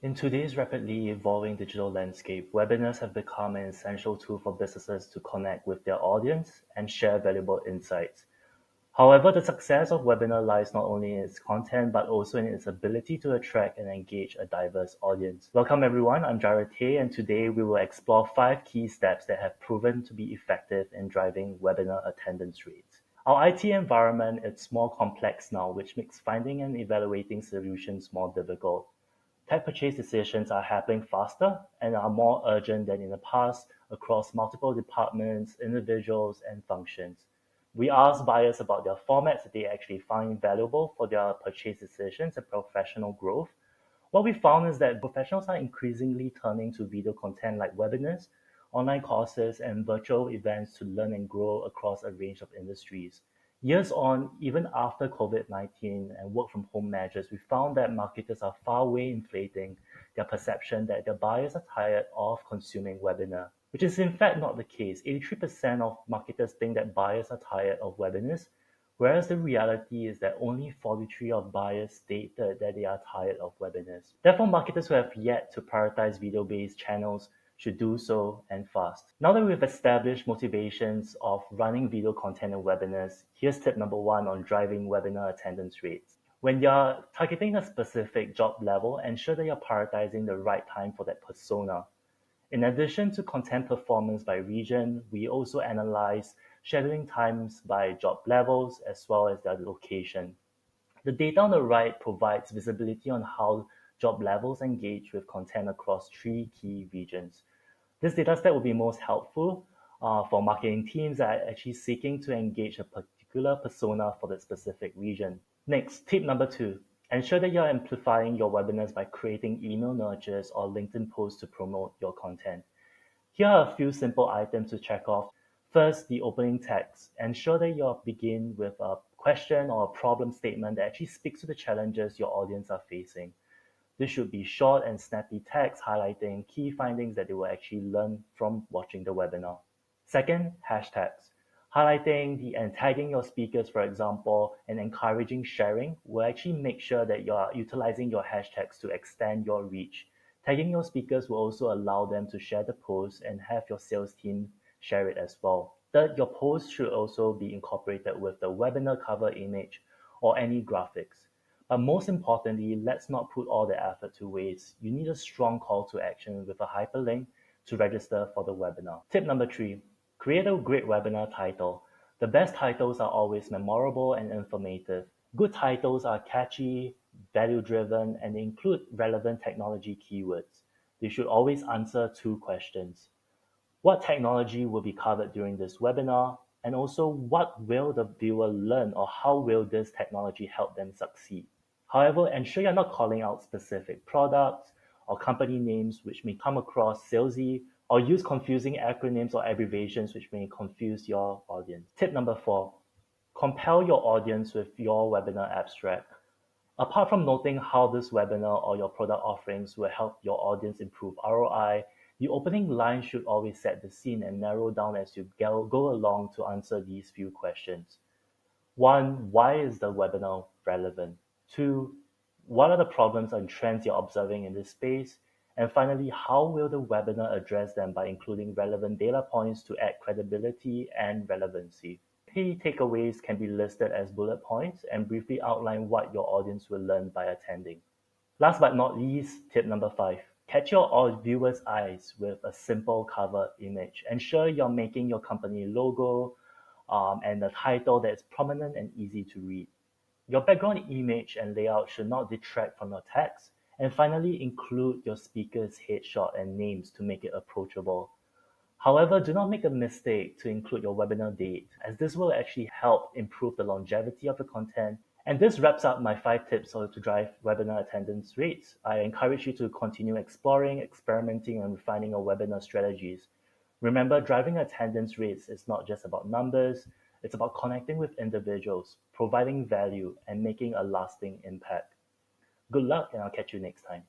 In today's rapidly evolving digital landscape, webinars have become an essential tool for businesses to connect with their audience and share valuable insights. However, the success of webinar lies not only in its content but also in its ability to attract and engage a diverse audience. Welcome everyone, I'm Jireh, and today we will explore 5 key steps that have proven to be effective in driving webinar attendance rates. Our IT environment is more complex now, which makes finding and evaluating solutions more difficult. Tech purchase decisions are happening faster and are more urgent than in the past across multiple departments, individuals, and functions. We asked buyers about their formats that they actually find valuable for their purchase decisions and professional growth. What we found is that professionals are increasingly turning to video content like webinars, online courses, and virtual events to learn and grow across a range of industries. Years on, even after COVID-19 and work from home measures, we found that marketers are far way inflating their perception that their buyers are tired of consuming webinar, which is in fact not the case. 83% of marketers think that buyers are tired of webinars, whereas the reality is that only 43 of buyers stated that they are tired of webinars. Therefore, marketers who have yet to prioritize video-based channels should do so and fast. Now that we've established motivations of running video content and webinars, here's tip number 1 on driving webinar attendance rates. When you're targeting a specific job level, ensure that you're prioritizing the right time for that persona. In addition to content performance by region, we also analyze scheduling times by job levels as well as their location. The data on the right provides visibility on how job levels engage with content across 3 key regions. This data set will be most helpful for marketing teams that are actually seeking to engage a particular persona for the specific region. Next, tip number 2, ensure that you're amplifying your webinars by creating email nurtures or LinkedIn posts to promote your content. Here are a few simple items to check off. First, the opening text. Ensure that you begin with a question or a problem statement that actually speaks to the challenges your audience are facing. This should be short and snappy text highlighting key findings that they will actually learn from watching the webinar. Second, hashtags. Highlighting and tagging your speakers, for example, and encouraging sharing will actually make sure that you are utilizing your hashtags to extend your reach. Tagging your speakers will also allow them to share the post and have your sales team share it as well. Third, your post should also be incorporated with the webinar cover image or any graphics. But most importantly, let's not put all the effort to waste. You need a strong call to action with a hyperlink to register for the webinar. Tip number 3, create a great webinar title. The best titles are always memorable and informative. Good titles are catchy, value-driven, and include relevant technology keywords. They should always answer 2 questions. What technology will be covered during this webinar? And also, what will the viewer learn or how will this technology help them succeed? However, ensure you're not calling out specific products or company names which may come across salesy, or use confusing acronyms or abbreviations which may confuse your audience. Tip number 4, compel your audience with your webinar abstract. Apart from noting how this webinar or your product offerings will help your audience improve ROI, the opening line should always set the scene and narrow down as you go along to answer these few questions. 1, why is the webinar relevant? 2, what are the problems and trends you're observing in this space? And finally, how will the webinar address them by including relevant data points to add credibility and relevancy? Key takeaways can be listed as bullet points and briefly outline what your audience will learn by attending. Last but not least, tip number 5, catch your viewers' eyes with a simple cover image. Ensure you're making your company logo and the title that's prominent and easy to read. Your background image and layout should not detract from your text. And finally, include your speaker's headshot and names to make it approachable. However, do not make a mistake to include your webinar date, as this will actually help improve the longevity of the content. And this wraps up my 5 tips to drive webinar attendance rates. I encourage you to continue exploring, experimenting, and refining your webinar strategies. Remember, driving attendance rates is not just about numbers, it's about connecting with individuals, providing value, and making a lasting impact. Good luck, and I'll catch you next time.